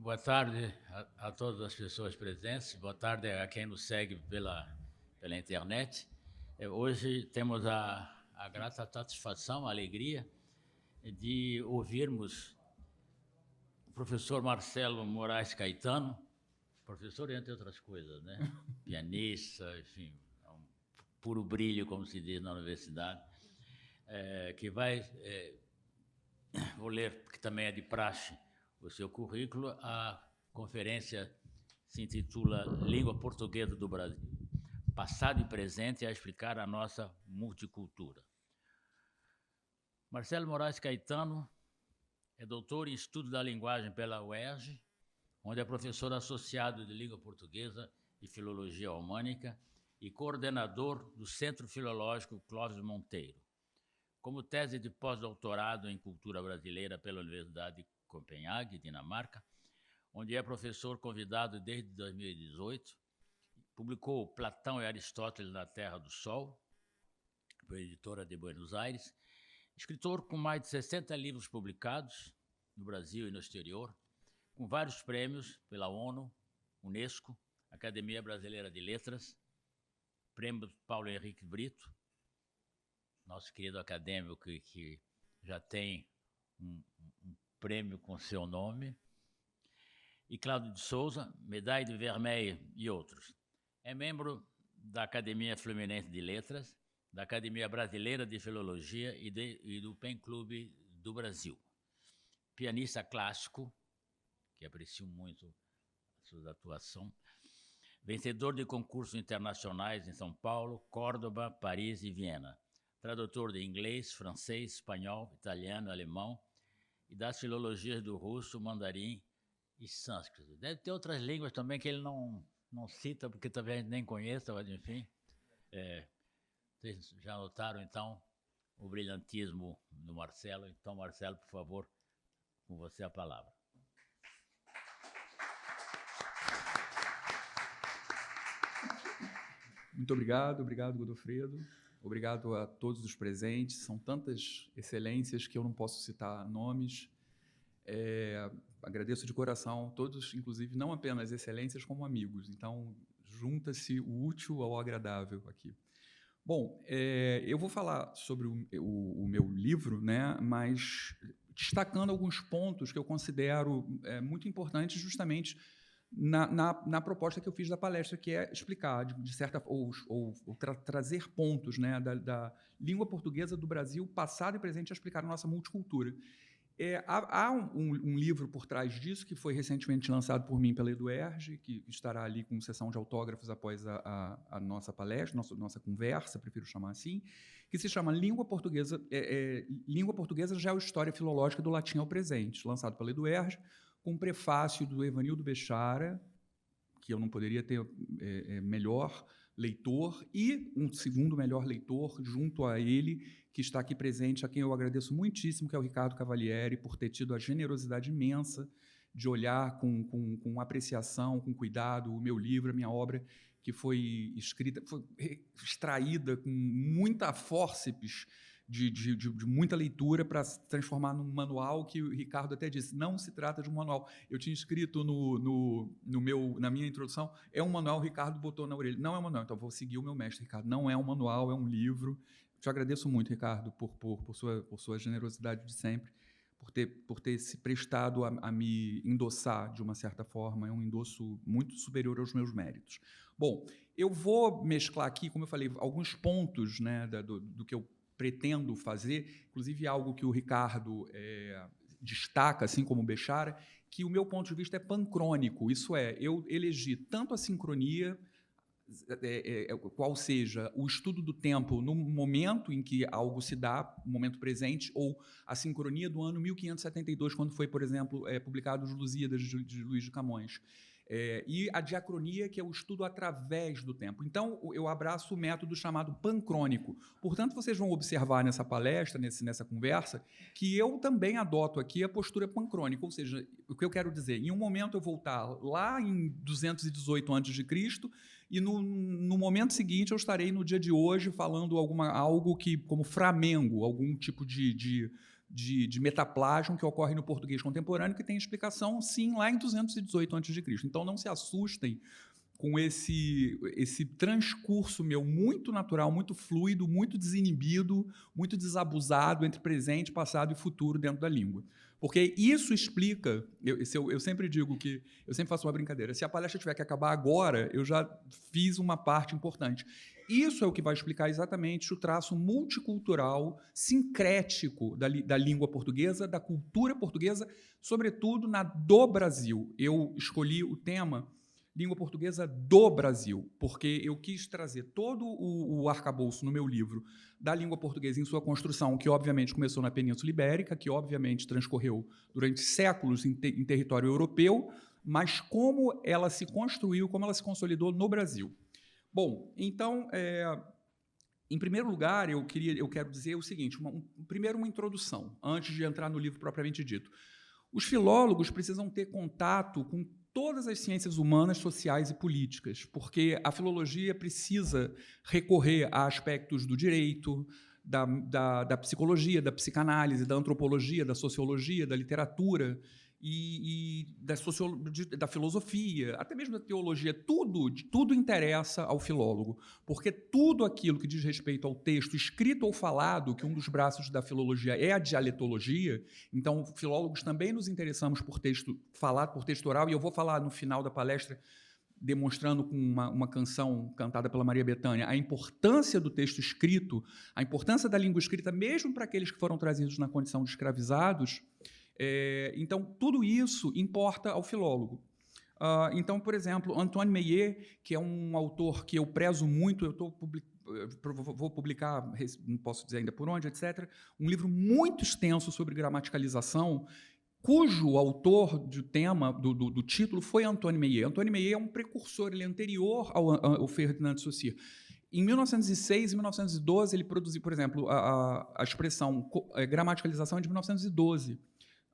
Boa tarde a todas as pessoas presentes, boa tarde a quem nos segue pela internet. Hoje temos a grata satisfação, a alegria de ouvirmos o professor Marcelo Moraes Caetano, professor entre outras coisas, né? Pianista, enfim, é um puro brilho, como se diz na universidade, que vai, vou ler, porque também é de praxe, o seu currículo. A conferência se intitula Língua Portuguesa do Brasil, passado e presente a explicar a nossa multicultura. Marcelo Moraes Caetano é doutor em Estudo da Linguagem pela UERJ, onde é professor associado de Língua Portuguesa e Filologia Românica e coordenador do Centro Filológico Clóvis Monteiro. Como tese de pós-doutorado em Cultura Brasileira pela Universidade de Copenhague, Dinamarca, onde é professor convidado desde 2018, publicou Platão e Aristóteles na Terra do Sol, pela editora de Buenos Aires, escritor com mais de 60 livros publicados no Brasil e no exterior, com vários prêmios pela ONU, Unesco, Academia Brasileira de Letras, Prêmio Paulo Henrique Brito, nosso querido acadêmico que já tem um prêmio com seu nome, e Cláudio de Souza, Medalha de Vermelho e outros. É membro da Academia Fluminense de Letras, da Academia Brasileira de Filologia e do PEN Clube do Brasil. Pianista clássico, que aprecio muito a sua atuação, vencedor de concursos internacionais em São Paulo, Córdoba, Paris e Viena, tradutor de inglês, francês, espanhol, italiano, alemão e das filologias do russo, mandarim e sânscrito. Deve ter outras línguas também que ele não cita, porque talvez a gente nem conheça, mas enfim. Vocês já notaram, então, o brilhantismo do Marcelo. Então, Marcelo, por favor, com você a palavra. Muito obrigado, Godofredo. Obrigado a todos os presentes. São tantas excelências que eu não posso citar nomes. Agradeço de coração a todos, inclusive, não apenas excelências, como amigos. Então, junta-se o útil ao agradável aqui. Bom, eu vou falar sobre o meu livro, né, mas destacando alguns pontos que eu considero muito importantes justamente na proposta que eu fiz da palestra, que é explicar, de certa trazer pontos, né, da língua portuguesa do Brasil, passado e presente, a explicar a nossa multicultura. Há um livro por trás disso, que foi recentemente lançado por mim pela EduERJ, que estará ali com sessão de autógrafos após a nossa palestra, nossa conversa, prefiro chamar assim, que se chama Língua Portuguesa, Língua Portuguesa Geohistória Filológica do Latim ao Presente, lançado pela EduERJ, com um prefácio do Evanildo Bechara, que eu não poderia ter melhor leitor, e um segundo melhor leitor junto a ele, que está aqui presente, a quem eu agradeço muitíssimo, que é o Ricardo Cavalieri, por ter tido a generosidade imensa de olhar com apreciação, com cuidado, o meu livro, a minha obra, que foi escrita, foi extraída com muita fórceps, de muita leitura para se transformar num manual que o Ricardo até disse, não se trata de um manual. Eu tinha escrito na minha introdução, é um manual, o Ricardo botou na orelha. Não é um manual, então vou seguir o meu mestre, Ricardo. Não é um manual, é um livro. Te agradeço muito, Ricardo, por sua generosidade de sempre, por ter se prestado a me endossar de uma certa forma. É um endosso muito superior aos meus méritos. Bom, eu vou mesclar aqui, como eu falei, alguns pontos, né, do que eu pretendo fazer, inclusive algo que o Ricardo destaca, assim como o Bechara, que o meu ponto de vista é pancrônico, isso é, eu elegi tanto a sincronia, qual seja o estudo do tempo no momento em que algo se dá, no momento presente, ou a sincronia do ano 1572, quando foi, por exemplo, publicado Os Lusíadas de Luís de Camões. E a diacronia, que é o estudo através do tempo. Então, eu abraço o método chamado pancrônico. Portanto, vocês vão observar nessa palestra, nessa conversa, que eu também adoto aqui a postura pancrônica, ou seja, o que eu quero dizer, em um momento eu vou estar lá em 218 a.C., e no momento seguinte eu estarei no dia de hoje falando algo que, como Flamengo, algum tipo de de metaplágio que ocorre no português contemporâneo, que tem explicação, sim, lá em 218 a.C. Então, não se assustem com esse transcurso meu muito natural, muito fluido, muito desinibido, muito desabusado entre presente, passado e futuro dentro da língua. Porque isso explica, eu sempre digo que, eu sempre faço uma brincadeira, se a palestra tiver que acabar agora, eu já fiz uma parte importante. Isso é o que vai explicar exatamente o traço multicultural, sincrético da língua portuguesa, da cultura portuguesa, sobretudo na do Brasil. Eu escolhi o tema língua portuguesa do Brasil, porque eu quis trazer todo o arcabouço no meu livro da língua portuguesa em sua construção, que obviamente começou na Península Ibérica, que obviamente transcorreu durante séculos em território europeu, mas como ela se construiu, como ela se consolidou no Brasil. Bom, então, em primeiro lugar, eu quero dizer o seguinte, primeiro uma introdução, antes de entrar no livro propriamente dito. Os filólogos precisam ter contato com todas as ciências humanas, sociais e políticas, porque a filologia precisa recorrer a aspectos do direito, da psicologia, da psicanálise, da antropologia, da sociologia, da literatura e da filosofia, até mesmo da teologia. Tudo interessa ao filólogo, porque tudo aquilo que diz respeito ao texto escrito ou falado, que um dos braços da filologia é a dialetologia, então, filólogos também nos interessamos por texto falado, por texto oral, e eu vou falar no final da palestra, demonstrando com uma canção cantada pela Maria Bethânia, a importância do texto escrito, a importância da língua escrita, mesmo para aqueles que foram trazidos na condição de escravizados. Então, tudo isso importa ao filólogo. Então, por exemplo, Antoine Meillet, que é um autor que eu prezo muito, vou publicar, não posso dizer ainda por onde, etc., um livro muito extenso sobre gramaticalização, cujo autor do tema, do título, foi Antoine Meillet. Antoine Meillet é um precursor, ele é anterior ao Ferdinand de Saussure. Em 1906 e 1912, ele produziu, por exemplo, a expressão gramaticalização é de 1912.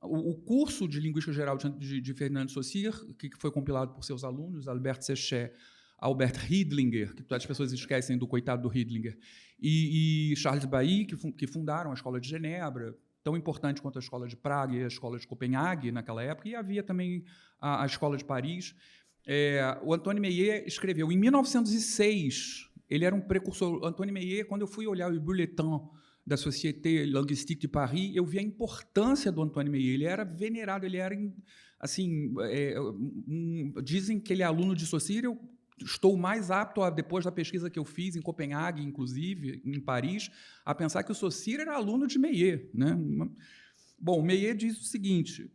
O curso de Linguística Geral de Ferdinand de Saussure, que foi compilado por seus alunos, Albert Sechet, Albert Riedlinger, que as pessoas esquecem do coitado do Riedlinger, e Charles Bailly, que fundaram a Escola de Genebra, tão importante quanto a Escola de Praga e a Escola de Copenhague naquela época, e havia também a Escola de Paris. O Antoine Meillet escreveu em 1906, ele era um precursor. Antoine Meillet, quando eu fui olhar o Bulletin da Société Linguistique de Paris, eu vi a importância do Antoine Meillet. Ele era venerado, ele era, assim, dizem que ele é aluno de Saussure. Eu estou mais apto, depois da pesquisa que eu fiz em Copenhague, inclusive, em Paris, a pensar que o Saussure era aluno de Meillet, né? Bom, Meillet diz o seguinte,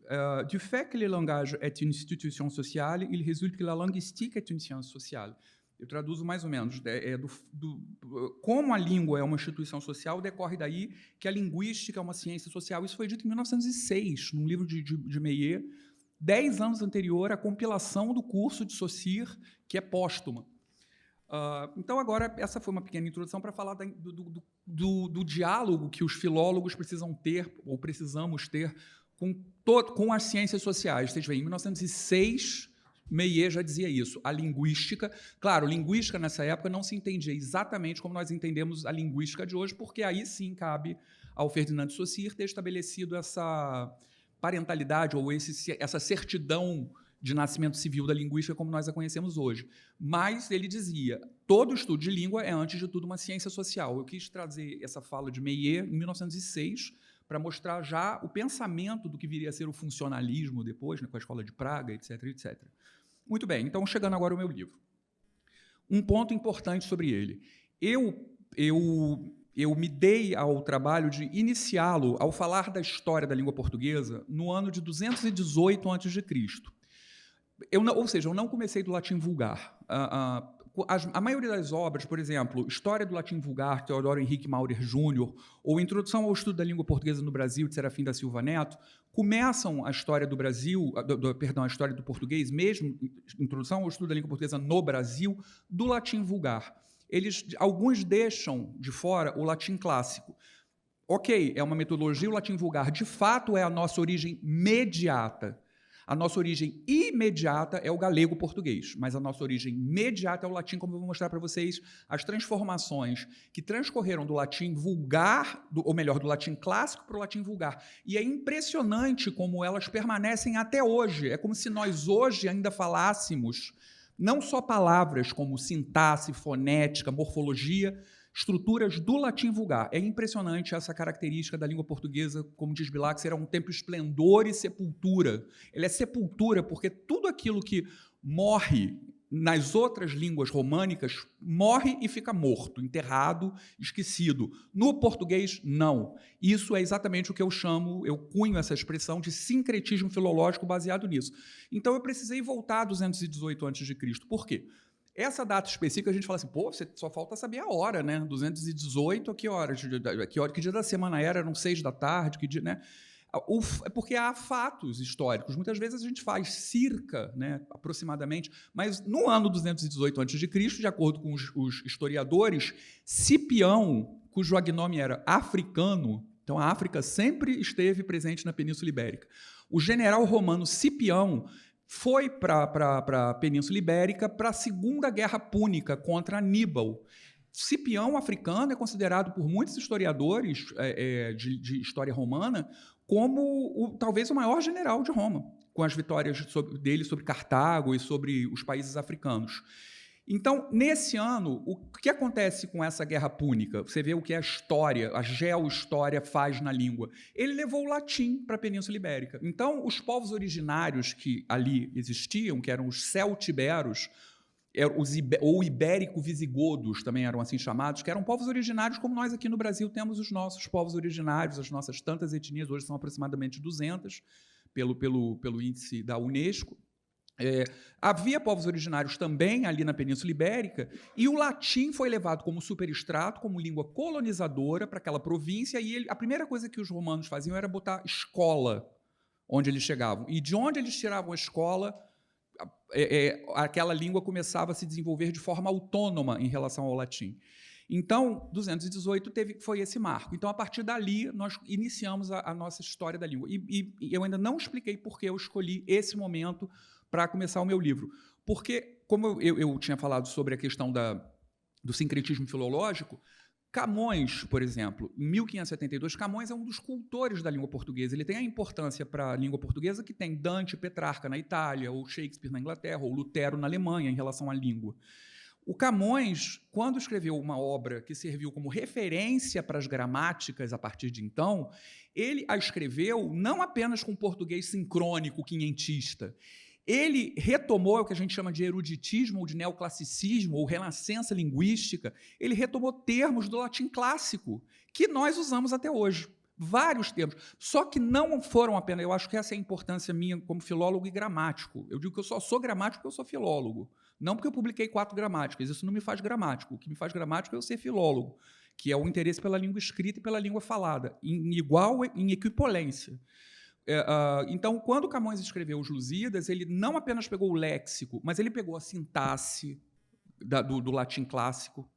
du fait que le langage est une institution sociale, il résulte que la linguistique est une science sociale. Eu traduzo mais ou menos. Como a língua é uma instituição social, decorre daí que a linguística é uma ciência social. Isso foi dito em 1906, num livro de Meillet, 10 anos anterior à compilação do curso de Saussure, que é póstuma. Então, agora, essa foi uma pequena introdução para falar do diálogo que os filólogos precisam ter, ou precisamos ter, com as ciências sociais. Vocês veem, em 1906... Meillet já dizia isso. A linguística... Claro, linguística, nessa época, não se entendia exatamente como nós entendemos a linguística de hoje, porque aí sim cabe ao Ferdinand de Saussure ter estabelecido essa parentalidade ou essa certidão de nascimento civil da linguística como nós a conhecemos hoje. Mas ele dizia, todo estudo de língua é, antes de tudo, uma ciência social. Eu quis trazer essa fala de Meillet em 1906 para mostrar já o pensamento do que viria a ser o funcionalismo depois, né, com a Escola de Praga, etc., etc. Muito bem, então, chegando agora ao meu livro. Um ponto importante sobre ele. Eu me dei ao trabalho de iniciá-lo ao falar da história da língua portuguesa no ano de 218 a.C. Ou seja, eu não comecei do latim vulgar. A maioria das obras, por exemplo, História do Latim Vulgar, Teodoro Henrique Maurer Júnior, ou Introdução ao Estudo da Língua Portuguesa no Brasil, de Serafim da Silva Neto, começam a história do Brasil, a história do português, mesmo Introdução ao Estudo da Língua Portuguesa no Brasil, do latim vulgar. Alguns deixam de fora o latim clássico. Ok, é uma metodologia, o latim vulgar, de fato, é a nossa origem mediata. A nossa origem imediata é o galego-português, mas a nossa origem imediata é o latim, como eu vou mostrar para vocês, as transformações que transcorreram do latim vulgar, ou melhor, do latim clássico para o latim vulgar. E é impressionante como elas permanecem até hoje. É como se nós hoje ainda falássemos não só palavras como sintaxe, fonética, morfologia, estruturas do latim vulgar. É impressionante essa característica da língua portuguesa, como diz Bilac, será um tempo esplendor e sepultura. Ele é sepultura porque tudo aquilo que morre nas outras línguas românicas morre e fica morto, enterrado, esquecido. No português, não. Isso é exatamente o que eu cunho essa expressão de sincretismo filológico baseado nisso. Então, eu precisei voltar a 218 a.C. Por quê? Essa data específica, a gente fala assim, pô, você só falta saber a hora, né? 218, a que hora? Que dia da semana era? Eram 6 da tarde? Que dia, né? É porque há fatos históricos. Muitas vezes a gente faz circa, né, aproximadamente, mas no ano 218 a.C., de acordo com os historiadores, Cipião, cujo agnome era africano, então a África sempre esteve presente na Península Ibérica. O general romano Cipião foi para a Península Ibérica para a Segunda Guerra Púnica contra Aníbal. Cipião, africano, é considerado por muitos historiadores de história romana como talvez o maior general de Roma, com as vitórias dele sobre Cartago e sobre os países africanos. Então, nesse ano, o que acontece com essa guerra púnica? Você vê o que a história, a geohistória faz na língua. Ele levou o latim para a Península Ibérica. Então, os povos originários que ali existiam, que eram os celtiberos, ou ibérico-visigodos, também eram assim chamados, que eram povos originários, como nós aqui no Brasil temos os nossos povos originários, as nossas tantas etnias, hoje são aproximadamente 200, pelo índice da Unesco. Havia povos originários também ali na Península Ibérica, e o latim foi levado como superestrato, como língua colonizadora para aquela província, e a primeira coisa que os romanos faziam era botar escola onde eles chegavam. E de onde eles tiravam a escola, aquela língua começava a se desenvolver de forma autônoma em relação ao latim. Então, 218 foi esse marco. Então, a partir dali, nós iniciamos a nossa história da língua. E eu ainda não expliquei por que eu escolhi esse momento para começar o meu livro. Porque, como eu tinha falado sobre a questão do sincretismo filológico, Camões, por exemplo, em 1572, Camões é um dos cultores da língua portuguesa. Ele tem a importância para a língua portuguesa que tem Dante, Petrarca na Itália, ou Shakespeare na Inglaterra, ou Lutero na Alemanha, em relação à língua. O Camões, quando escreveu uma obra que serviu como referência para as gramáticas a partir de então, ele a escreveu não apenas com português sincrônico, quinhentista. Ele retomou o que a gente chama de eruditismo, ou de neoclassicismo, ou renascença linguística. Ele retomou termos do latim clássico, que nós usamos até hoje. Vários termos. Só que não foram apenas... Eu acho que essa é a importância minha como filólogo e gramático. Eu digo que eu só sou gramático porque eu sou filólogo. Não porque eu publiquei 4 gramáticas. Isso não me faz gramático. O que me faz gramático é eu ser filólogo, que é o interesse pela língua escrita e pela língua falada, em equipolência. Então, quando Camões escreveu os Lusíadas, ele não apenas pegou o léxico, mas ele pegou a sintaxe do latim clássico.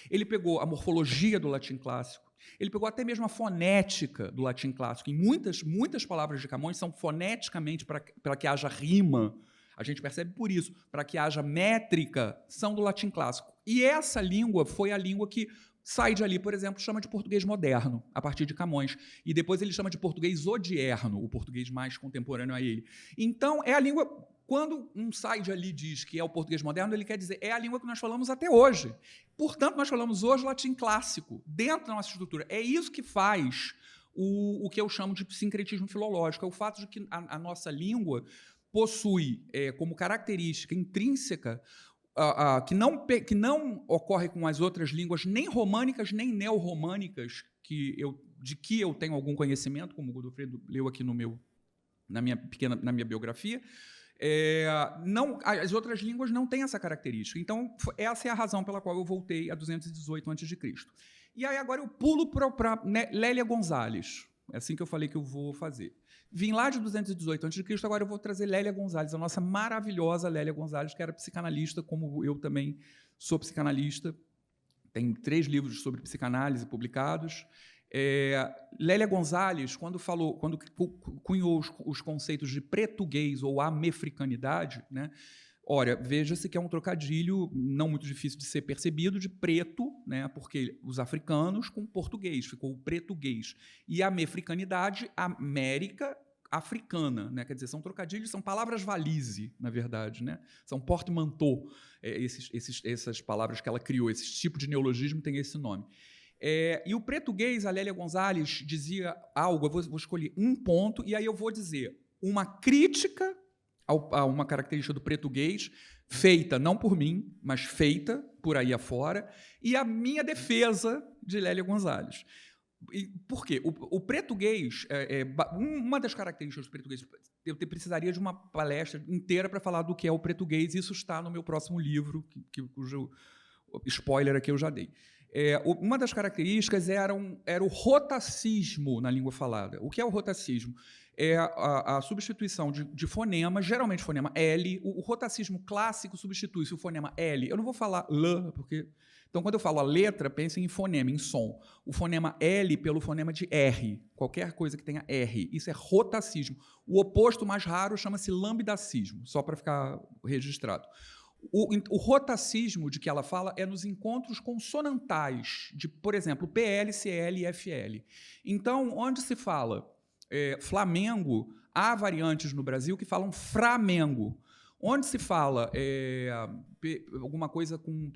Ele pegou a morfologia do latim clássico. Ele pegou até mesmo a fonética do latim clássico. E muitas palavras de Camões são foneticamente para que haja rima. A gente percebe por isso. Para que haja métrica, são do latim clássico. E essa língua foi a língua que sai de ali, por exemplo, chama de português moderno, a partir de Camões. E depois ele chama de português odierno, o português mais contemporâneo a ele. Então, é a língua... Quando um sai de ali diz que é o português moderno, ele quer dizer é a língua que nós falamos até hoje. Portanto, nós falamos hoje latim clássico, dentro da nossa estrutura. É isso que faz o que eu chamo de sincretismo filológico, é o fato de que a nossa língua possui como característica intrínseca que não ocorre com as outras línguas, nem românicas, nem neorromânicas, de que eu tenho algum conhecimento, como o Godofredo leu aqui na minha biografia. As outras línguas não têm essa característica. Então, essa é a razão pela qual eu voltei a 218 a.C. E aí, agora eu pulo para Lélia Gonzalez. É assim que eu falei que eu vou fazer. Vim lá de 218 a.C., agora eu vou trazer Lélia Gonzalez, a nossa maravilhosa Lélia Gonzalez, que era psicanalista, como eu também sou psicanalista. Tem 3 livros sobre psicanálise publicados. Lélia Gonzalez, quando cunhou os conceitos de pretuguês ou amefricanidade, né? Ora, veja-se que é um trocadilho não muito difícil de ser percebido de preto, né? Porque os africanos com português, ficou o pretuguês. E a amefricanidade, América africana, né? Quer dizer, são trocadilhos, são palavras valise, na verdade, né? São portmanteau, essas palavras que ela criou, esse tipo de neologismo tem esse nome. E o pretuguês, a Lélia Gonzalez dizia algo, eu vou escolher um ponto, e aí eu vou dizer uma crítica a uma característica do pretuguês, feita não por mim, mas feita por aí afora, e a minha defesa de Lélia Gonzalez. Por quê? O pretuguês, uma das características do pretuguês, eu precisaria de uma palestra inteira para falar do que é o pretuguês, isso está no meu próximo livro, cujo spoiler aqui eu já dei. Uma das características era o rotacismo na língua falada. O que é o rotacismo? É a substituição de fonemas, geralmente fonema L. O rotacismo clássico substitui-se o fonema L. Eu não vou falar L, porque... Então, quando eu falo a letra, pensem em fonema, em som. O fonema L pelo fonema de R. Qualquer coisa que tenha R. Isso é rotacismo. O oposto mais raro chama-se lambdacismo, só para ficar registrado. O rotacismo de que ela fala é nos encontros consonantais, de, por exemplo, PL, CL e FL. Então, onde se fala Flamengo, há variantes no Brasil que falam Framengo. Onde se fala alguma coisa com...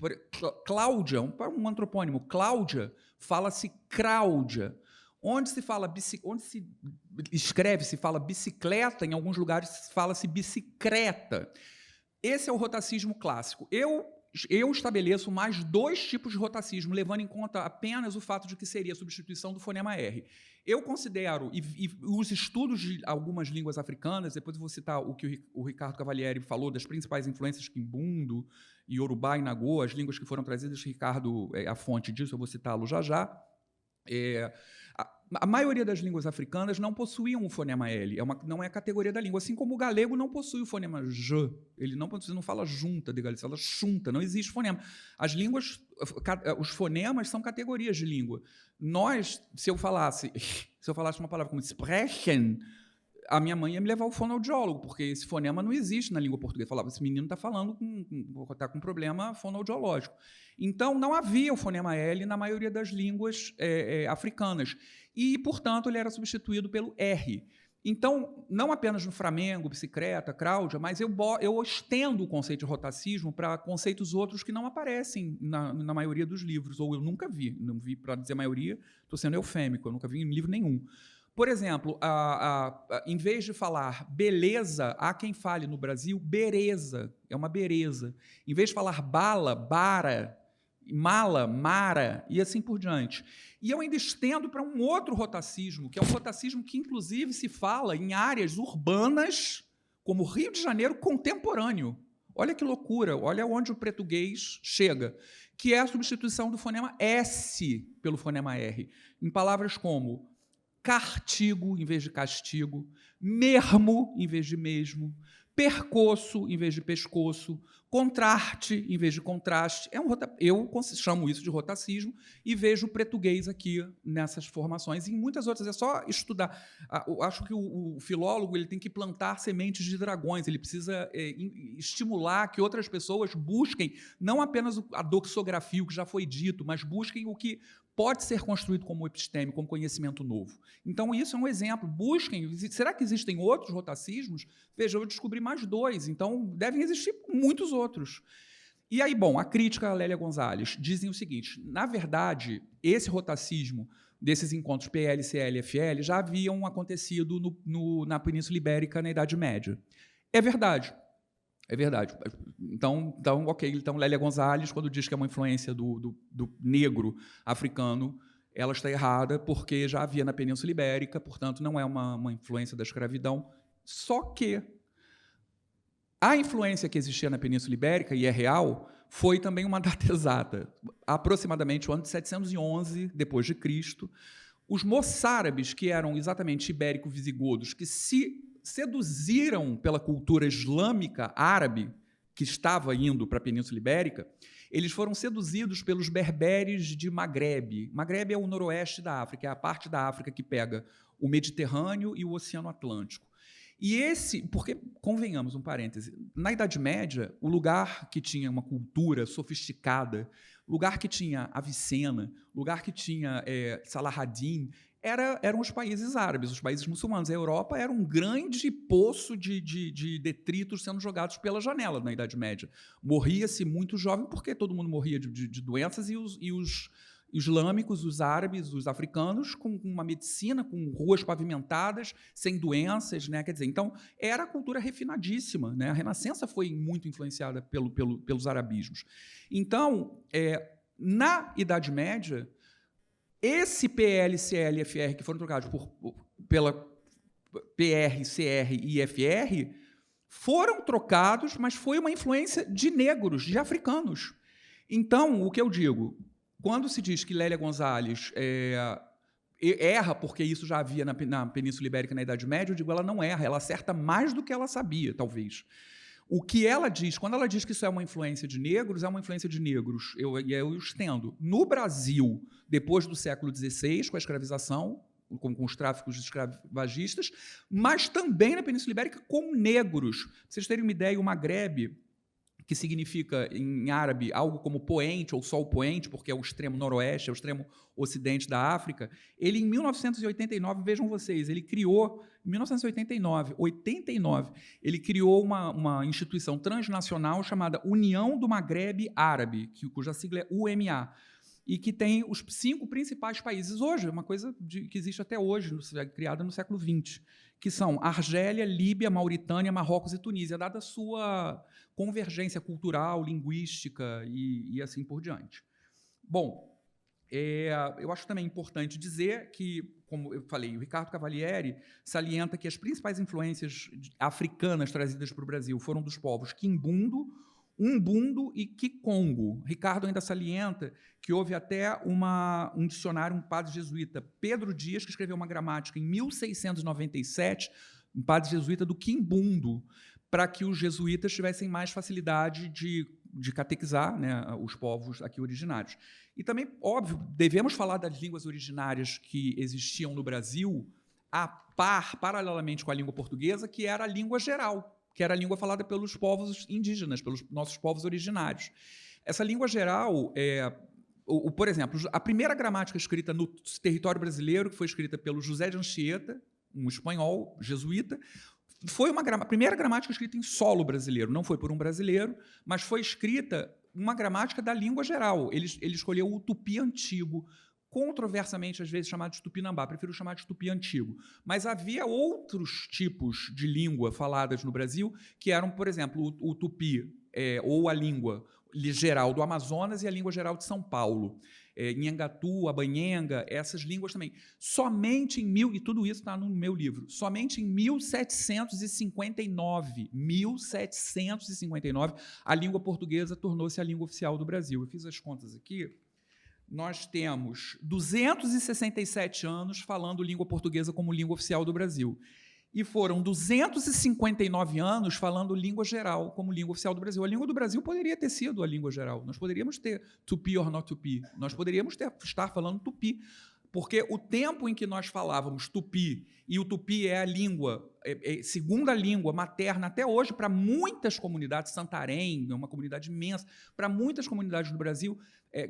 Cláudia, um antropônimo, Cláudia, fala-se Cráudia. Onde se escreve, se fala bicicleta, em alguns lugares fala-se bicicleta. Esse é o rotacismo clássico. Eu estabeleço mais dois tipos de rotacismo, levando em conta apenas o fato de que seria a substituição do fonema R. Eu considero, e os estudos de algumas línguas africanas, depois eu vou citar o que o Ricardo Cavalieri falou, das principais influências Quimbundo, Yorubá e Nagô, as línguas que foram trazidas, Ricardo é a fonte disso, eu vou citá-lo já. A maioria das línguas africanas não possuíam o fonema L, não é a categoria da língua, assim como o galego não possui o fonema J, você não fala junta de galego, você fala chunta, não existe fonema. As línguas, os fonemas são categorias de língua. Se eu falasse uma palavra como sprechen, a minha mãe ia me levar ao fonoaudiólogo, porque esse fonema não existe na língua portuguesa. Falava, esse menino está falando, está com um problema fonoaudiológico. Então, não havia o fonema L na maioria das línguas africanas. E, portanto, ele era substituído pelo R. Então, não apenas no Flamengo, bicicleta, Cláudia, mas eu estendo o conceito de rotacismo para conceitos outros que não aparecem na maioria dos livros, ou eu nunca vi. Não vi, para dizer maioria, estou sendo eufêmico, eu nunca vi em livro nenhum. Por exemplo, em vez de falar beleza, há quem fale no Brasil bereza, é uma bereza. Em vez de falar bala, bara, mala, mara, e assim por diante. E eu ainda estendo para um outro rotacismo, que é um rotacismo que, inclusive, se fala em áreas urbanas, como Rio de Janeiro contemporâneo. Olha que loucura, olha onde o português chega, que é a substituição do fonema S pelo fonema R, em palavras como cartigo em vez de castigo, mermo em vez de mesmo, percoço em vez de pescoço, contraste em vez de contraste. Eu chamo isso de rotacismo e vejo o português aqui nessas formações e em muitas outras. É só estudar. Eu acho que o filólogo ele tem que plantar sementes de dragões, ele precisa estimular que outras pessoas busquem não apenas a doxografia, o que já foi dito, mas busquem o que pode ser construído como episteme, como conhecimento novo. Então, isso é um exemplo. Busquem. Será que existem outros rotacismos? Veja, eu descobri mais dois, então devem existir muitos outros. E aí, bom, a crítica a Lélia Gonzalez dizem o seguinte, na verdade, esse rotacismo desses encontros PL, CL e FL já haviam acontecido na Península Ibérica na Idade Média. É verdade. É verdade. Então, ok. Então, Lélia Gonzalez, quando diz que é uma influência do negro africano, ela está errada, porque já havia na Península Ibérica, portanto, não é uma influência da escravidão. Só que a influência que existia na Península Ibérica, e é real, foi também uma data exata. Aproximadamente o ano de 711 depois de Cristo, os moçárabes, que eram exatamente ibérico-visigodos, que se seduziram pela cultura islâmica árabe que estava indo para a Península Ibérica, eles foram seduzidos pelos berberes de Magrebe. Magrebe é o noroeste da África, é a parte da África que pega o Mediterrâneo e o Oceano Atlântico. E porque, convenhamos, um parêntese, na Idade Média, o lugar que tinha uma cultura sofisticada, lugar que tinha Avicena, lugar que tinha Salahadin, eram os países árabes, os países muçulmanos. A Europa era um grande poço de detritos sendo jogados pela janela na Idade Média. Morria-se muito jovem, porque todo mundo morria de doenças, e os islâmicos, os árabes, os africanos, com uma medicina, com ruas pavimentadas, sem doenças, né? Quer dizer, então, era a cultura refinadíssima, né? A Renascença foi muito influenciada pelos arabismos. Então, na Idade Média, esse PL, CL e FR, que foram trocados pela PR, CR e IFR, foram trocados, mas foi uma influência de negros, de africanos. Então, o que eu digo, quando se diz que Lélia Gonzalez erra porque isso já havia na Península Ibérica na Idade Média, eu digo, ela não erra, ela acerta mais do que ela sabia, talvez. O que ela diz, quando ela diz que isso é uma influência de negros, é uma influência de negros. Eu estendo. No Brasil, depois do século XVI, com a escravização, com os tráficos escravagistas, mas também na Península Ibérica com negros. Para vocês terem uma ideia, o Magrebe, que significa, em árabe, algo como poente, ou sol poente, porque é o extremo noroeste, é o extremo ocidente da África, ele, em 1989, vejam vocês, ele criou, em 1989, ele criou uma instituição transnacional chamada União do Magrebe Árabe, cuja sigla é UMA, e que tem os 5 principais países hoje, uma coisa que existe até hoje, criada no século XX, que são Argélia, Líbia, Mauritânia, Marrocos e Tunísia, dada a sua convergência cultural, linguística e assim por diante. Bom, eu acho também importante dizer que, como eu falei, o Ricardo Cavalieri salienta que as principais influências africanas trazidas para o Brasil foram dos povos Quimbundo, Umbundo e Kikongo. Ricardo ainda salienta que houve até um dicionário, um padre jesuíta, Pedro Dias, que escreveu uma gramática em 1697, um padre jesuíta do Quimbundo, para que os jesuítas tivessem mais facilidade de catequizar, né, os povos aqui originários. E também, óbvio, devemos falar das línguas originárias que existiam no Brasil, paralelamente com a língua portuguesa, que era a língua geral, que era a língua falada pelos povos indígenas, pelos nossos povos originários. Essa língua geral, por exemplo, a primeira gramática escrita no território brasileiro, que foi escrita pelo José de Anchieta, um espanhol jesuíta, foi a primeira gramática escrita em solo brasileiro. Não foi por um brasileiro, mas foi escrita uma gramática da língua geral. Ele escolheu o tupi antigo, controversamente, às vezes, chamado de tupinambá. Prefiro chamar de tupi antigo. Mas havia outros tipos de língua faladas no Brasil, que eram, por exemplo, o tupi, ou a língua geral do Amazonas e a língua geral de São Paulo. Nhangatu, Abanhenga, essas línguas também. Somente e tudo isso está no meu livro, somente em 1759, a língua portuguesa tornou-se a língua oficial do Brasil. Eu fiz as contas aqui. Nós temos 267 anos falando língua portuguesa como língua oficial do Brasil. E foram 259 anos falando língua geral como língua oficial do Brasil. A língua do Brasil poderia ter sido a língua geral. Nós poderíamos ter tupi or not tupi. Nós poderíamos estar falando tupi. Porque o tempo em que nós falávamos tupi, e o tupi é a língua, segunda língua materna até hoje para muitas comunidades, Santarém é uma comunidade imensa, para muitas comunidades do Brasil,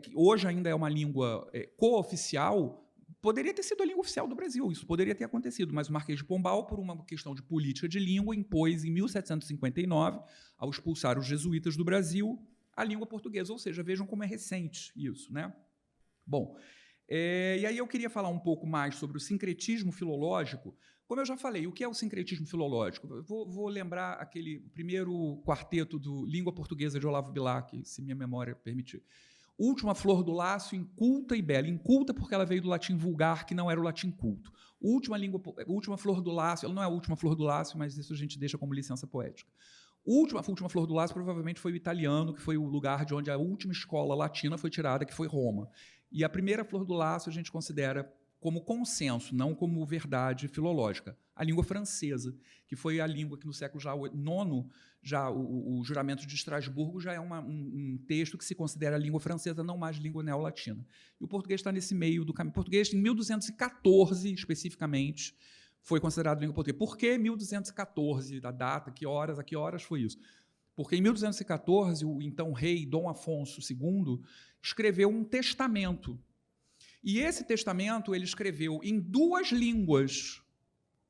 que hoje ainda é uma língua cooficial, poderia ter sido a língua oficial do Brasil, isso poderia ter acontecido, mas o Marquês de Pombal, por uma questão de política de língua, impôs em 1759, ao expulsar os jesuítas do Brasil, a língua portuguesa, ou seja, vejam como é recente isso, né? Bom, e aí eu queria falar um pouco mais sobre o sincretismo filológico. Como eu já falei, o que é o sincretismo filológico? Eu vou lembrar aquele primeiro quarteto do Língua Portuguesa de Olavo Bilac, se minha memória permitir. Última flor do laço, inculta e bela. Inculta porque ela veio do latim vulgar, que não era o latim culto. Última flor do laço, ela não é a última flor do laço, mas isso a gente deixa como licença poética. Última flor do laço provavelmente foi o italiano, que foi o lugar de onde a última escola latina foi tirada, que foi Roma. E a primeira flor do laço a gente considera como consenso, não como verdade filológica. A língua francesa, que foi a língua que no século IX, o juramento de Estrasburgo já é um texto que se considera a língua francesa, não mais língua neolatina. E o português está nesse meio do caminho. O português, em 1214, especificamente, foi considerado língua portuguesa. Por que 1214, da data, a que horas foi isso? Porque em 1214, o então rei Dom Afonso II escreveu um testamento. E esse testamento ele escreveu em 2 línguas,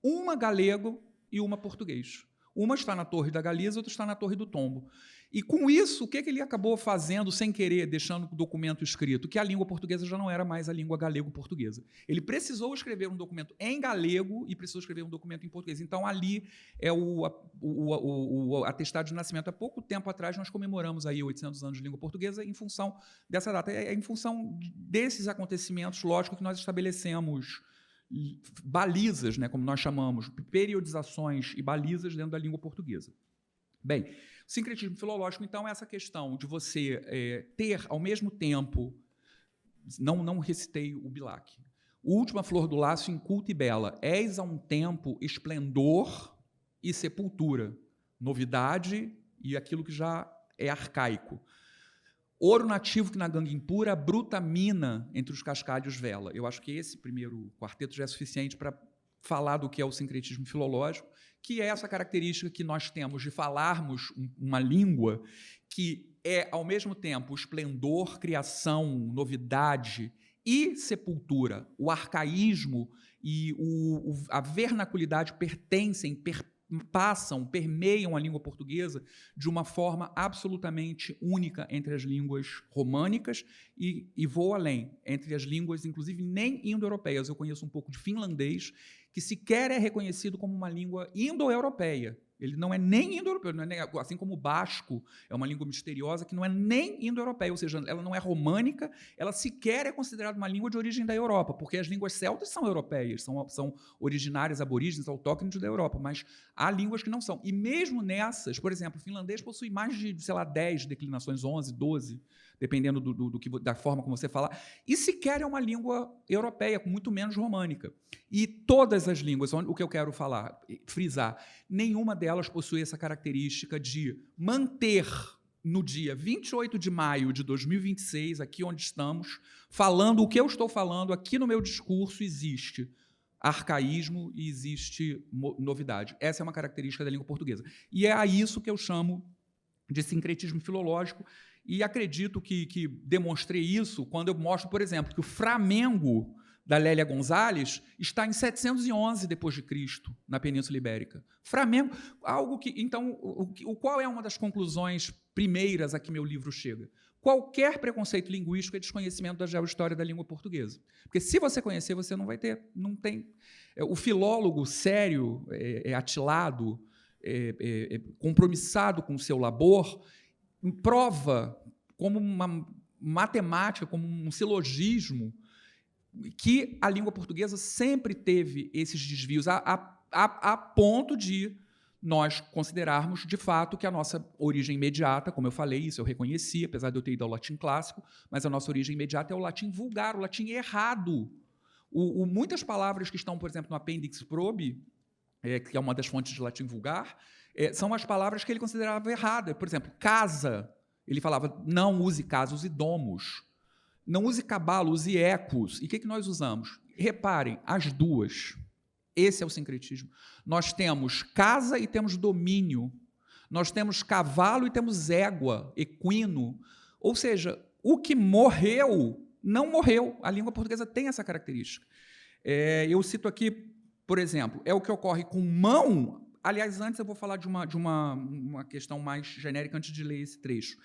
uma galego e uma português. Uma está na Torre da Galiza, outra está na Torre do Tombo. E, com isso, o que ele acabou fazendo, sem querer, deixando o documento escrito? Que a língua portuguesa já não era mais a língua galego-portuguesa. Ele precisou escrever um documento em galego e precisou escrever um documento em português. Então, ali é o atestado de nascimento. Há pouco tempo atrás, nós comemoramos aí 800 anos de língua portuguesa em função dessa data. É em função desses acontecimentos, lógico, que nós estabelecemos balizas, né, como nós chamamos, periodizações e balizas dentro da língua portuguesa. Bem, o sincretismo filológico, então, é essa questão de você ter, ao mesmo tempo, não recitei o Bilac, última flor do laço inculta e bela, és a um tempo esplendor e sepultura, novidade e aquilo que já é arcaico. Ouro nativo que na gangue impura, bruta mina entre os cascalhos vela. Eu acho que esse primeiro quarteto já é suficiente para falar do que é o sincretismo filológico, que é essa característica que nós temos de falarmos uma língua que é, ao mesmo tempo, esplendor, criação, novidade e sepultura. O arcaísmo e a vernaculidade permeiam a língua portuguesa de uma forma absolutamente única entre as línguas românicas e vou além, entre as línguas, inclusive, nem indo-europeias. Eu conheço um pouco de finlandês, que sequer é reconhecido como uma língua indo-europeia. Ele não é nem indo-europeu, assim como o basco é uma língua misteriosa que não é nem indo-europeia, ou seja, ela não é românica, ela sequer é considerada uma língua de origem da Europa, porque as línguas celtas são europeias, são originárias, aborígenes, autóctones da Europa, mas há línguas que não são. E mesmo nessas, por exemplo, o finlandês possui mais de, 10 declinações, 11, 12, dependendo da forma como você falar, e sequer é uma língua europeia, com muito menos românica. E todas as línguas, o que eu quero falar, frisar, nenhuma delas possui essa característica de manter no dia 28 de maio de 2026, aqui onde estamos, falando o que eu estou falando, aqui no meu discurso existe arcaísmo e existe novidade. Essa é uma característica da língua portuguesa. E é a isso que eu chamo de sincretismo filológico, e acredito que demonstrei isso quando eu mostro, por exemplo, que o Flamengo da Lélia Gonzalez está em 711 depois de Cristo, na Península Ibérica. Flamengo, algo que, então, qual é uma das conclusões primeiras a que meu livro chega? Qualquer preconceito linguístico é desconhecimento da geohistória da língua portuguesa. Porque se você conhecer, você não vai ter, não tem. O filólogo sério, atilado, compromissado com o seu labor, prova como uma matemática, como um silogismo, que a língua portuguesa sempre teve esses desvios, a ponto de nós considerarmos, de fato, que a nossa origem imediata, como eu falei, isso eu reconheci, apesar de eu ter ido ao latim clássico, mas a nossa origem imediata é o latim vulgar, o latim errado. Muitas palavras que estão, por exemplo, no Appendix Probi, que é uma das fontes de latim vulgar, são as palavras que ele considerava erradas. Por exemplo, casa, ele falava, não use casa, use domus. Não use cabalo, use ecos. E o que nós usamos? Reparem, as duas. Esse é o sincretismo. Nós temos casa e temos domínio. Nós temos cavalo e temos égua, equino. Ou seja, o que morreu, não morreu. A língua portuguesa tem essa característica. Eu cito aqui, por exemplo, é o que ocorre com mão. Aliás, antes eu vou falar de uma questão mais genérica antes de ler esse trecho.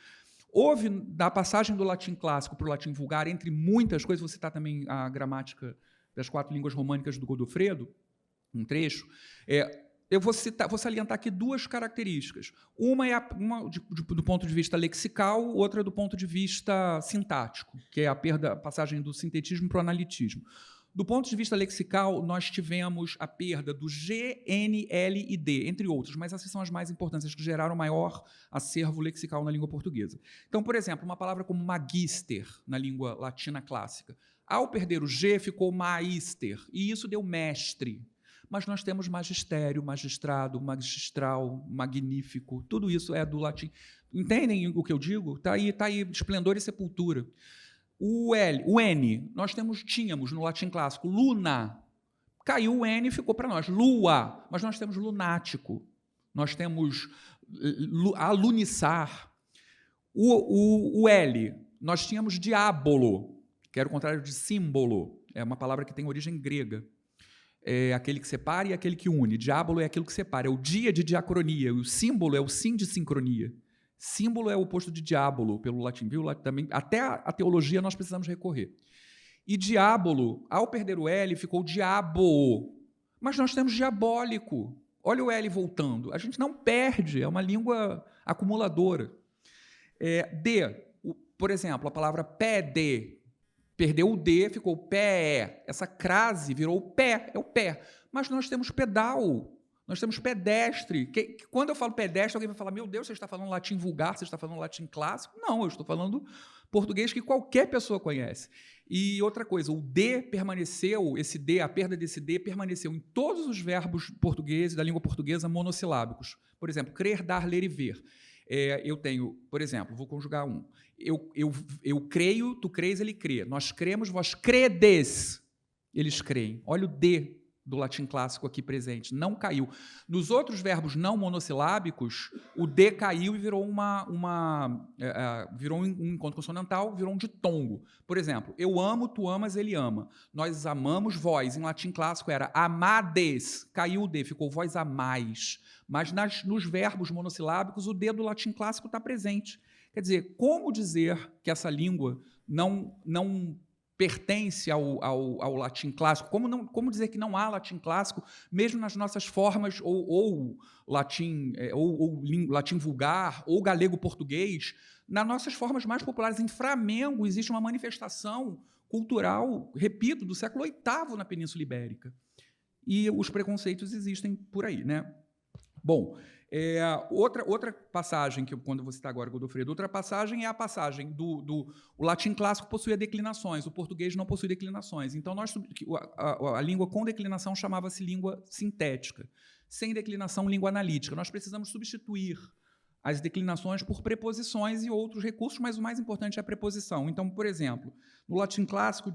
Houve, da passagem do latim clássico para o latim vulgar, entre muitas coisas, vou citar também a gramática das 4 línguas românicas do Godofredo, um trecho, eu vou salientar aqui 2 características. Uma é do ponto de vista lexical, outra do ponto de vista sintático, que é a passagem do sintetismo para o analitismo. Do ponto de vista lexical, nós tivemos a perda do G, N, L e D, entre outros, mas essas são as mais importantes, as que geraram maior acervo lexical na língua portuguesa. Então, por exemplo, uma palavra como magister, na língua latina clássica, Ao perder o G, ficou maister, e isso deu mestre. Mas nós temos magistério, magistrado, magistral, magnífico, tudo isso é do latim. Entendem o que eu digo? Está aí, esplendor e sepultura. O N, nós tínhamos no latim clássico, luna. Caiu o N e ficou para nós, lua. Mas nós temos lunático, nós temos alunissar. O L, nós tínhamos diabolo, que era o contrário de símbolo. É uma palavra que tem origem grega. É aquele que separa e aquele que une. Diabolo é aquilo que separa. É o dia de diacronia. E o símbolo é o sim de sincronia. Símbolo é o oposto de diabolo, pelo latim. Viu? Também, até a teologia nós precisamos recorrer. E diabolo, ao perder o L, ficou diabo. Mas nós temos diabólico. Olha o L voltando. A gente não perde, é uma língua acumuladora. D, por exemplo, a palavra pé-de. Perdeu o D, ficou pé. Essa crase virou o pé, é o pé. Mas nós temos pedal, nós temos pedestre. Quando eu falo pedestre, alguém vai falar, meu Deus, você está falando latim vulgar, você está falando latim clássico? Não, eu estou falando português que qualquer pessoa conhece. E outra coisa, o D permaneceu, esse D, a perda desse D permaneceu em todos os verbos portugueses, da língua portuguesa, monossilábicos. Por exemplo, crer, dar, ler e ver. Eu tenho, por exemplo, vou conjugar um. Eu creio, tu crês, ele crê. Nós cremos, vós credes. Eles creem. Olha o D do latim clássico aqui presente. Não caiu. Nos outros verbos não monossilábicos, o D caiu e virou virou um encontro consonantal, virou um ditongo. Por exemplo, eu amo, tu amas, ele ama. Nós amamos, vós. Em latim clássico era amades. Caiu o D, ficou vós amais. Mas nos verbos monossilábicos, o D do latim clássico está presente. Quer dizer, como dizer que essa língua não pertence ao latim clássico? Como dizer que não há latim clássico, mesmo nas nossas formas, ou latim vulgar, ou galego-português, nas nossas formas mais populares? Em Flamengo existe uma manifestação cultural, repito, do século VIII na Península Ibérica. E os preconceitos existem por aí, né? Bom, outra passagem, que quando você está agora, Godofredo, outra passagem é a passagem o latim clássico possuía declinações, o português não possui declinações. Então, a língua com declinação chamava-se língua sintética. Sem declinação, língua analítica. Nós precisamos substituir as declinações por preposições e outros recursos, mas o mais importante é a preposição. Então, por exemplo, no latim clássico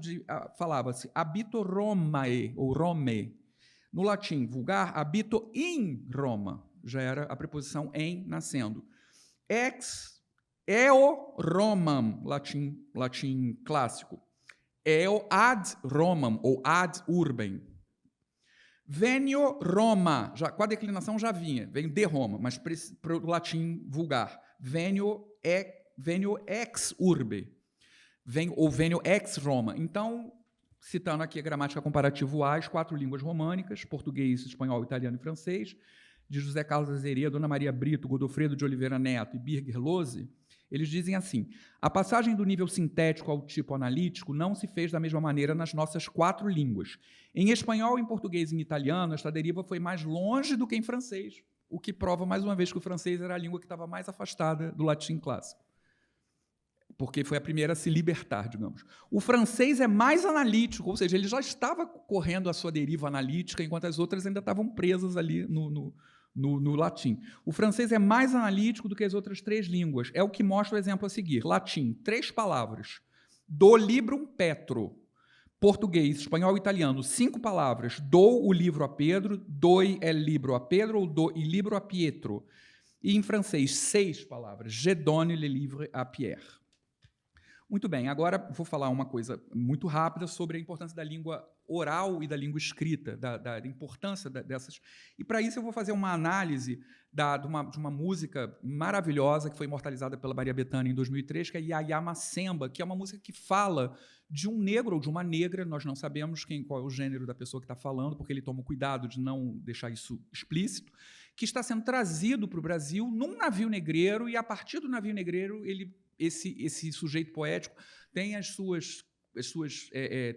falava-se habito Romae, ou Rome. No latim vulgar, habito in Roma, já era a preposição em nascendo. Ex eo Romam, latim clássico. Eo ad Romam, ou ad urbem. Venio Roma, com a declinação já vinha, veio de Roma, mas para o latim vulgar. Venio ex urbe, ou venio ex Roma. Então, citando aqui a gramática comparativa A, as 4 línguas românicas, português, espanhol, italiano e francês, de José Carlos Azeria, Dona Maria Brito, Godofredo de Oliveira Neto e Birger Lose, eles dizem assim: a passagem do nível sintético ao tipo analítico não se fez da mesma maneira nas nossas 4 línguas. Em espanhol, em português e em italiano, esta deriva foi mais longe do que em francês, o que prova, mais uma vez, que o francês era a língua que estava mais afastada do latim clássico, porque foi a primeira a se libertar, digamos. O francês é mais analítico, ou seja, ele já estava correndo a sua deriva analítica, enquanto as outras ainda estavam presas ali no latim. O francês é mais analítico do que as outras 3 línguas. É o que mostra o exemplo a seguir. Latim, 3 palavras. Do librum Petro. Português, espanhol e italiano, 5 palavras. Dou o livro a Pedro, doi el libro a Pedro, ou do il libro a Pietro. E em francês, 6 palavras. Je donne le livre à Pierre. Muito bem, agora vou falar uma coisa muito rápida sobre a importância da língua oral e da língua escrita, da importância dessas. E, para isso, eu vou fazer uma análise de uma música maravilhosa que foi imortalizada pela Maria Bethânia em 2003, que é Yaya Macemba, que é uma música que fala de um negro ou de uma negra, nós não sabemos qual é o gênero da pessoa que está falando, porque ele toma o cuidado de não deixar isso explícito, que está sendo trazido para o Brasil num navio negreiro, e, a partir do navio negreiro, esse sujeito poético tem as suas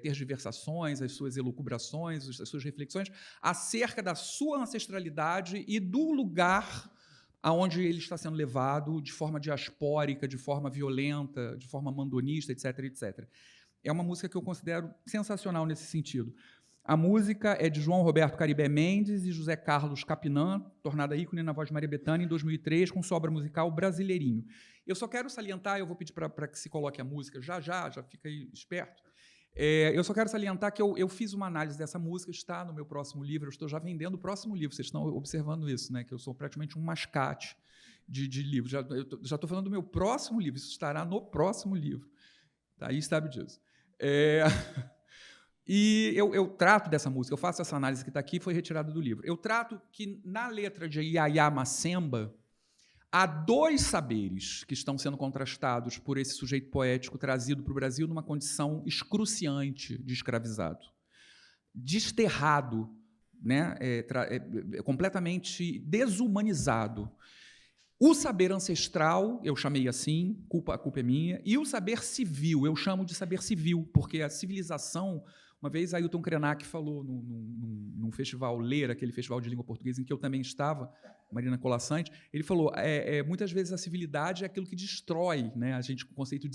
tergiversações, as suas elucubrações, as suas reflexões acerca da sua ancestralidade e do lugar aonde ele está sendo levado de forma diaspórica, de forma violenta, de forma mandonista, etc., etc. é uma música que eu considero sensacional nesse sentido. A música é de João Roberto Caribé Mendes e José Carlos Capinã, tornada ícone na voz de Maria Bethânia em 2003, com sua obra musical Brasileirinho. Eu só quero salientar, eu vou pedir para que se coloque a música já fica aí esperto. Eu só quero salientar que eu fiz uma análise dessa música, está no meu próximo livro, eu estou já vendendo o próximo livro, vocês estão observando isso, né? Que eu sou praticamente um mascate de livros. Já estou falando do meu próximo livro, isso estará no próximo livro. Tá? Aí sabe disso. E eu trato dessa música, eu faço essa análise que está aqui, foi retirada do livro. Eu trato que, na letra de Yaya Macemba, há dois saberes que estão sendo contrastados por esse sujeito poético trazido para o Brasil numa condição excruciante de escravizado. Desterrado, né? Completamente desumanizado. O saber ancestral, eu chamei assim, a culpa é minha, e o saber civil, eu chamo de saber civil, porque a civilização... Uma vez Ailton Krenak falou num festival Ler, aquele festival de língua portuguesa em que eu também estava, Marina Colaçante, ele falou, muitas vezes a civilidade é aquilo que destrói, né, a gente,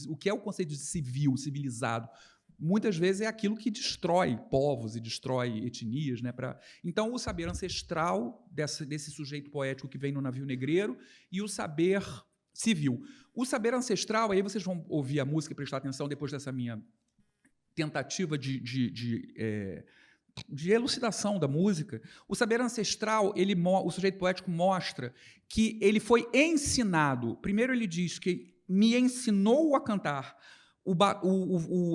o que é o conceito de civil, civilizado? Muitas vezes é aquilo que destrói povos e destrói etnias. Né, Então, o saber ancestral desse sujeito poético que vem no navio negreiro e o saber civil. O saber ancestral, aí vocês vão ouvir a música e prestar atenção depois dessa minha tentativa de elucidação da música. O saber ancestral, o sujeito poético mostra que ele foi ensinado. Primeiro ele diz que me ensinou a cantar.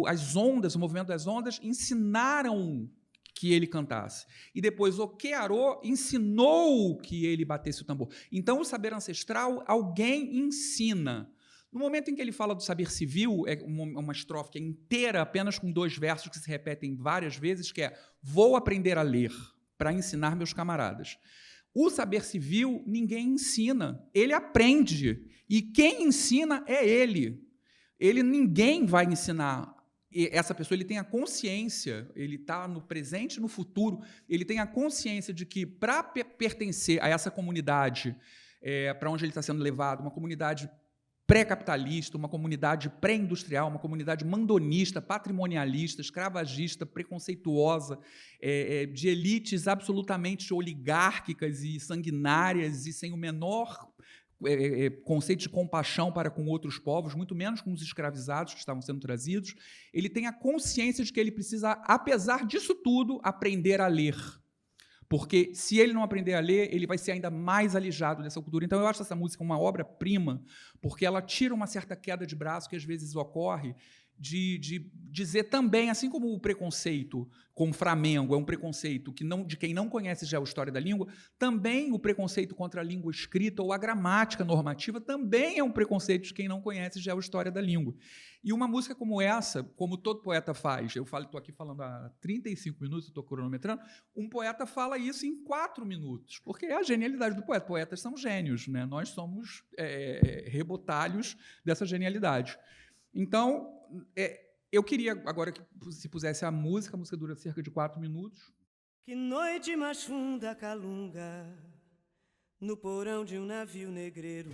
As ondas, o movimento das ondas, ensinaram que ele cantasse. E depois o Quearô ensinou que ele batesse o tambor. Então, o saber ancestral, alguém ensina. No momento em que ele fala do saber civil, é uma estrofe que é inteira, apenas com 2 versos que se repetem várias vezes, que é: vou aprender a ler para ensinar meus camaradas. O saber civil, ninguém ensina, ele aprende. E quem ensina é ele. Ninguém vai ensinar. Essa pessoa, ele tem a consciência, ele está no presente e no futuro, ele tem a consciência de que, para pertencer a essa comunidade para onde ele está sendo levado, uma comunidade pré-capitalista, uma comunidade pré-industrial, uma comunidade mandonista, patrimonialista, escravagista, preconceituosa, de elites absolutamente oligárquicas e sanguinárias e sem o menor conceito de compaixão para com outros povos, muito menos com os escravizados que estavam sendo trazidos. Ele tem a consciência de que ele precisa, apesar disso tudo, aprender a ler. Porque, se ele não aprender a ler, ele vai ser ainda mais alijado dessa cultura. Então, eu acho essa música uma obra-prima, porque ela tira uma certa queda de braço que, às vezes, ocorre de dizer também, assim como o preconceito com o Flamengo é um preconceito de quem não conhece já a história da língua, também o preconceito contra a língua escrita ou a gramática normativa também é um preconceito de quem não conhece já a história da língua. E uma música como essa, como todo poeta faz, estou aqui falando há 35 minutos, estou cronometrando, um poeta fala isso em 4 minutos, porque é a genialidade do poeta. Poetas são gênios, né? Nós somos rebotalhos dessa genialidade. Então, eu queria agora que se pusesse a música dura cerca de 4 minutos. Que noite mais funda calunga, no porão de um navio negreiro,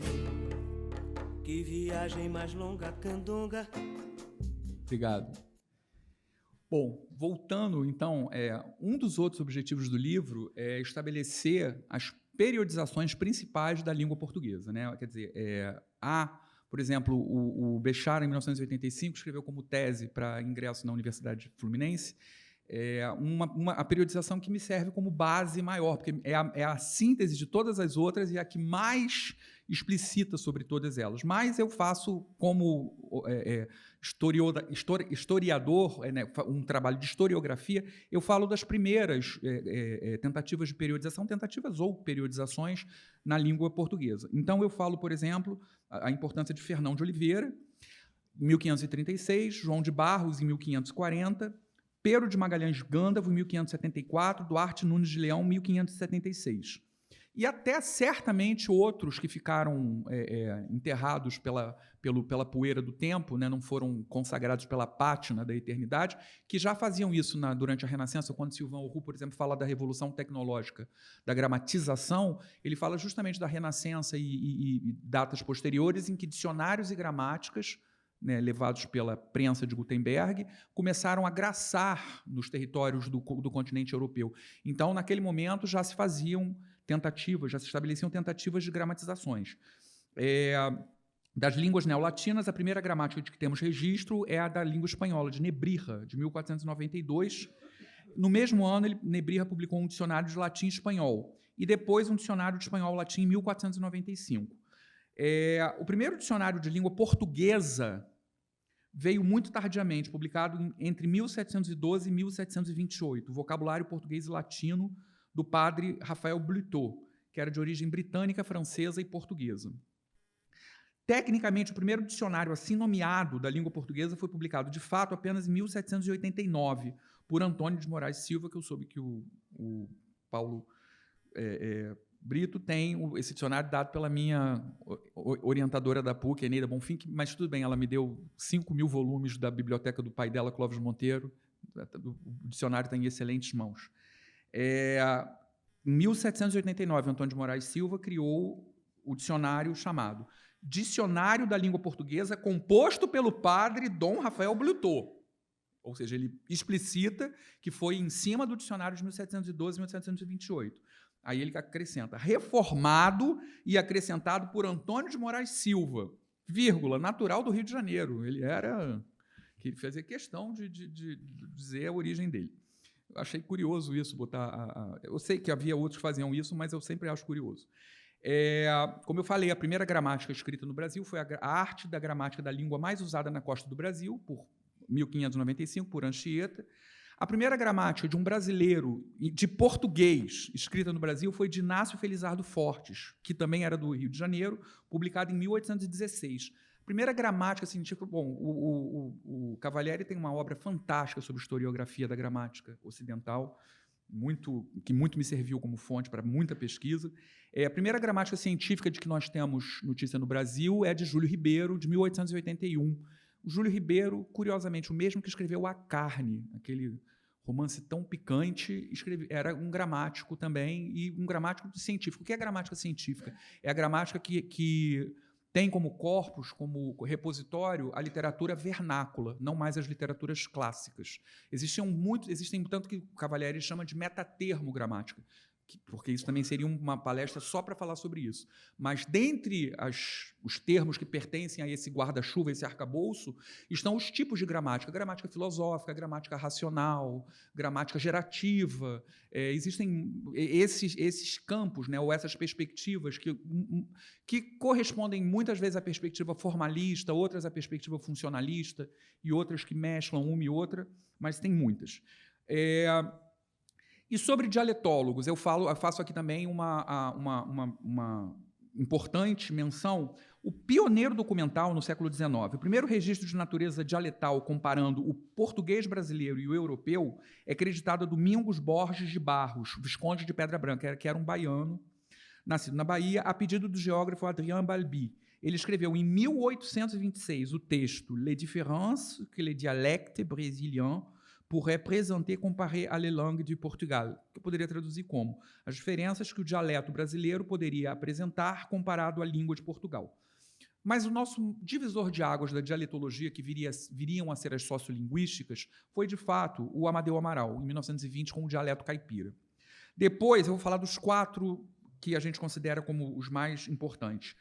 que viagem mais longa candonga. Obrigado. Bom, voltando, então, um dos outros objetivos do livro é estabelecer as periodizações principais da língua portuguesa. Né? Quer dizer, por exemplo, o Bechara, em 1985, escreveu como tese para ingresso na Universidade Fluminense a periodização que me serve como base maior, porque é a síntese de todas as outras e a que mais explicita sobre todas elas. Mas eu faço como historiador, um trabalho de historiografia, eu falo das primeiras tentativas de periodização, tentativas ou periodizações na língua portuguesa. Então, eu falo, por exemplo, a importância de Fernão de Oliveira, em 1536, João de Barros, em 1540, Pero de Magalhães Gândavo, em 1574, Duarte Nunes de Leão, em 1576. E até, certamente, outros que ficaram enterrados pela poeira do tempo, né, não foram consagrados pela pátina da eternidade, que já faziam isso durante a Renascença. Quando Sylvain Auroux, por exemplo, fala da revolução tecnológica, da gramatização, ele fala justamente da Renascença e datas posteriores em que dicionários e gramáticas né, levados pela prensa de Gutenberg, começaram a graçar nos territórios do continente europeu. Então, naquele momento, já se faziam tentativas, já se estabeleciam tentativas de gramatizações. Das línguas neolatinas, a primeira gramática de que temos registro é a da língua espanhola, de Nebrija, de 1492. No mesmo ano, Nebrija publicou um dicionário de latim e espanhol, e depois um dicionário de espanhol-latim em 1495. O primeiro dicionário de língua portuguesa veio muito tardiamente, publicado entre 1712 e 1728, o Vocabulário Português e Latino, do padre Rafael Bluteau, que era de origem britânica, francesa e portuguesa. Tecnicamente, o primeiro dicionário assim nomeado da língua portuguesa foi publicado, de fato, apenas em 1789, por Antônio de Moraes Silva, que eu soube que o Paulo Brito tem esse dicionário dado pela minha orientadora da PUC, Eneida Bonfim, mas tudo bem, ela me deu 5.000 volumes da biblioteca do pai dela, Clóvis Monteiro. O dicionário está em excelentes mãos. Em 1789, Antônio de Moraes Silva criou o dicionário chamado Dicionário da Língua Portuguesa, composto pelo padre Dom Rafael Bluteau. Ou seja, ele explicita que foi em cima do dicionário de 1712 e 1728. Aí ele acrescenta, reformado e acrescentado por Antônio de Moraes Silva, vírgula, natural do Rio de Janeiro. Ele fazia questão de dizer a origem dele. Eu achei curioso isso, botar eu sei que havia outros que faziam isso, mas eu sempre acho curioso. Como eu falei, a primeira gramática escrita no Brasil foi a arte da gramática da língua mais usada na costa do Brasil, por 1595, por Anchieta. A primeira gramática de um brasileiro de português escrita no Brasil foi de Inácio Felizardo Fortes, que também era do Rio de Janeiro, publicada em 1816. A primeira gramática científica... Bom, o Cavalieri tem uma obra fantástica sobre historiografia da gramática ocidental, que muito me serviu como fonte para muita pesquisa. A primeira gramática científica de que nós temos notícia no Brasil é de Júlio Ribeiro, de 1881. O Júlio Ribeiro, curiosamente, o mesmo que escreveu A Carne, aquele romance tão picante, era um gramático também, e um gramático científico. O que é gramática científica? É a gramática que tem como corpus, como repositório, a literatura vernácula, não mais as literaturas clássicas. Existem tanto que o Cavalieri chama de metatermo gramática, porque isso também seria uma palestra só para falar sobre isso. Mas, dentre os termos que pertencem a esse guarda-chuva, esse arcabouço, estão os tipos de gramática. Gramática filosófica, gramática racional, gramática gerativa. Existem esses campos, né, ou essas perspectivas que correspondem muitas vezes à perspectiva formalista, outras à perspectiva funcionalista, e outras que mesclam uma e outra, mas tem muitas. E sobre dialetólogos, eu faço aqui também uma importante menção. O pioneiro documental no século XIX, o primeiro registro de natureza dialetal comparando o português brasileiro e o europeu, é acreditado a Domingos Borges de Barros, visconde de Pedra Branca, que era um baiano, nascido na Bahia, a pedido do geógrafo Adrien Balbi. Ele escreveu em 1826 o texto Les différences que les dialectes brésiliens pour représenter et comparer à langue de Portugal, que eu poderia traduzir como as diferenças que o dialeto brasileiro poderia apresentar comparado à língua de Portugal. Mas o nosso divisor de águas da dialetologia, que viriam a ser as sociolinguísticas, foi, de fato, o Amadeu Amaral, em 1920, com o dialeto caipira. Depois, eu vou falar dos 4 que a gente considera como os mais importantes.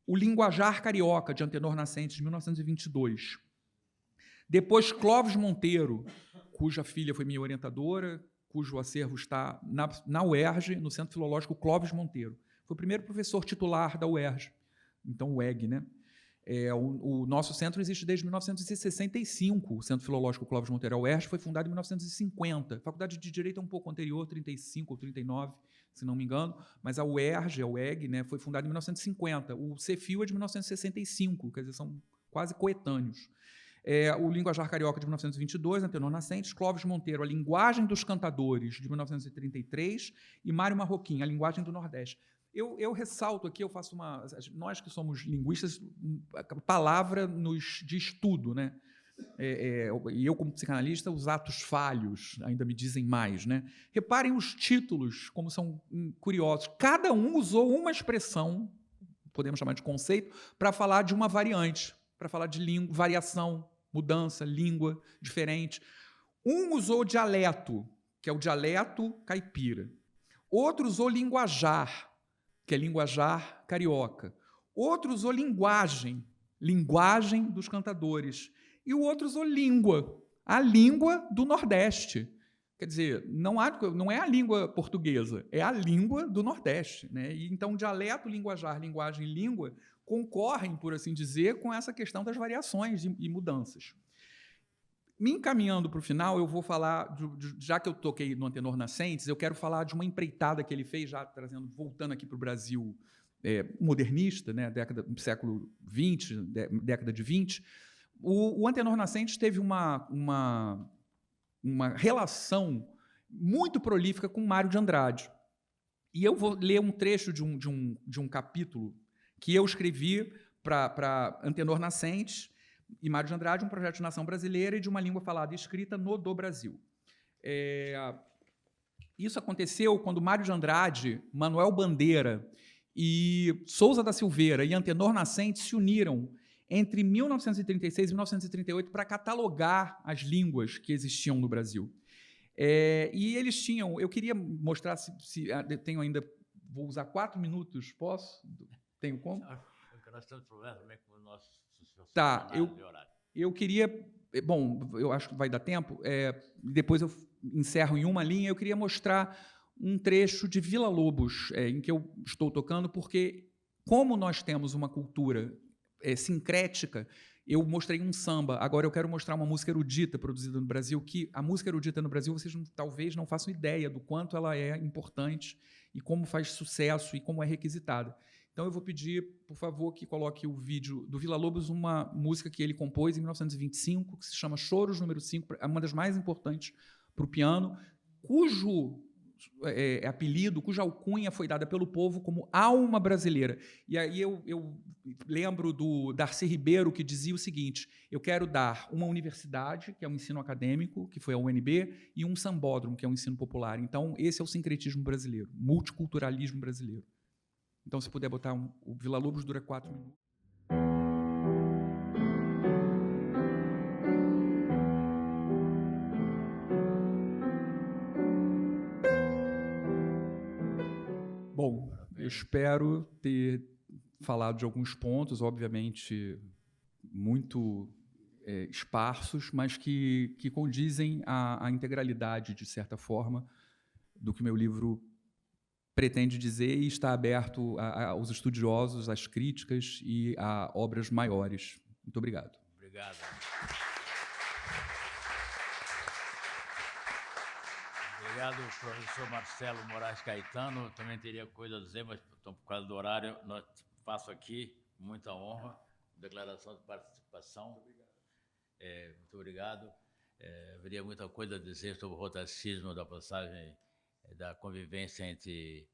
O linguajar carioca, de Antenor Nascentes, de 1922. Depois, Clóvis Monteiro, cuja filha foi minha orientadora, cujo acervo está na UERJ, no Centro Filológico Clóvis Monteiro. Foi o primeiro professor titular da UERJ, então UEG, né? O nosso centro existe desde 1965, o Centro Filológico Clóvis Monteiro. A UERJ foi fundada em 1950. A Faculdade de Direito é um pouco anterior, 35 ou 39, se não me engano, mas a UERJ, a UEG, né, foi fundada em 1950. O CEFIL é de 1965, quer dizer, são quase coetâneos. O Linguajar Carioca, de 1922, Antenor Nascentes, Clóvis Monteiro, A Linguagem dos Cantadores, de 1933, e Mário Marroquim, A Linguagem do Nordeste. Eu ressalto aqui, nós que somos linguistas, a palavra de estudo, né? E eu, como psicanalista, os atos falhos ainda me dizem mais, né? Reparem os títulos, como são curiosos. Cada um usou uma expressão, podemos chamar de conceito, para falar de uma variante. para falar de língua, variação, mudança, língua diferente. Um usou dialeto, que é o dialeto caipira. Outro usou linguajar, que é linguajar carioca. Outro usou linguagem, linguagem dos cantadores. E o outro usou língua, a língua do Nordeste. Quer dizer, não é a língua portuguesa, é a língua do Nordeste, né? E, então, dialeto, linguajar, linguagem e língua concorrem, por assim dizer, com essa questão das variações e mudanças. Me encaminhando para o final, eu vou falar, já que eu toquei no Antenor Nascentes, eu quero falar de uma empreitada que ele fez, já voltando aqui para o Brasil modernista, né, século XX, década de 20. O Antenor Nascentes teve uma relação muito prolífica com Mário de Andrade. E eu vou ler um trecho de um capítulo que eu escrevi para Antenor Nascentes e Mário de Andrade, um projeto de nação brasileira e de uma língua falada e escrita no do Brasil. Isso aconteceu quando Mário de Andrade, Manuel Bandeira e Souza da Silveira e Antenor Nascentes se uniram entre 1936 e 1938 para catalogar as línguas que existiam no Brasil. E eles tinham... Eu queria mostrar se tenho ainda... Vou usar 4 minutos, posso? Tenho como? Nós temos problema também com o nosso... Tá, eu queria... Bom, eu acho que vai dar tempo. Depois eu encerro em uma linha. Eu queria mostrar um trecho de Vila Lobos, em que eu estou tocando, porque como nós temos uma cultura sincrética, eu mostrei um samba, agora eu quero mostrar uma música erudita produzida no Brasil, que a música erudita no Brasil, vocês talvez não façam ideia do quanto ela é importante e como faz sucesso e como é requisitada. Então eu vou pedir, por favor, que coloque o vídeo do Vila Lobos, uma música que ele compôs em 1925, que se chama Choros número 5, é uma das mais importantes para o piano, cujo apelido, cuja alcunha foi dada pelo povo como alma brasileira. E aí eu lembro do Darcy Ribeiro, que dizia o seguinte: eu quero dar uma universidade, que é um ensino acadêmico, que foi a UNB, e um sambódromo, que é um ensino popular. Então, esse é o sincretismo brasileiro, multiculturalismo brasileiro. Então, se puder botar o Vila Lobos, dura 4 minutos. Bom, eu espero ter falado de alguns pontos, obviamente muito esparsos, mas que condizem à integralidade, de certa forma, do que o meu livro pretende dizer e está aberto aos estudiosos, às críticas e a obras maiores. Muito obrigado. Obrigado. Obrigado, professor Marcelo Moraes Caetano. Eu também teria coisa a dizer, mas por causa do horário, nós faço aqui, muita honra, declaração de participação. Muito obrigado. Haveria muita coisa a dizer sobre o rotacismo da passagem, da convivência entre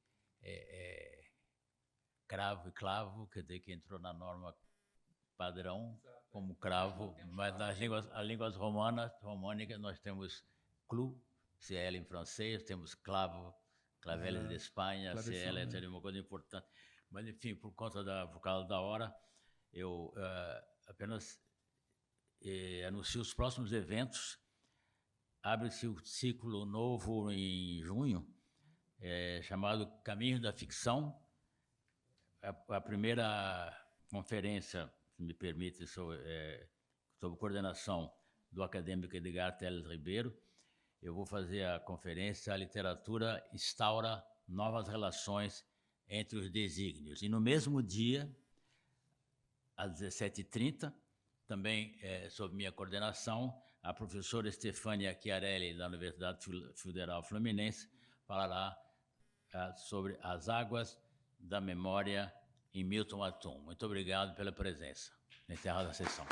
cravo e clavo, quer dizer, que entrou na norma padrão como cravo, mas nas línguas românicas nós temos clou, CL em francês, temos clavo, claveles de Espanha, CL é uma coisa importante. Mas, enfim, por causa da hora, eu apenas anuncio os próximos eventos. Abre-se o ciclo novo em junho, chamado Caminhos da Ficção. A primeira conferência, se me permite, sob coordenação do acadêmico Edgar Teles Ribeiro. Eu vou fazer a conferência A Literatura Instaura Novas Relações entre os Desígnios. E no mesmo dia, às 17h30, também sob minha coordenação, a professora Stefânia Chiarelli, da Universidade Federal Fluminense, falará sobre as águas da memória em Milton Atum. Muito obrigado pela presença. Encerrada a sessão.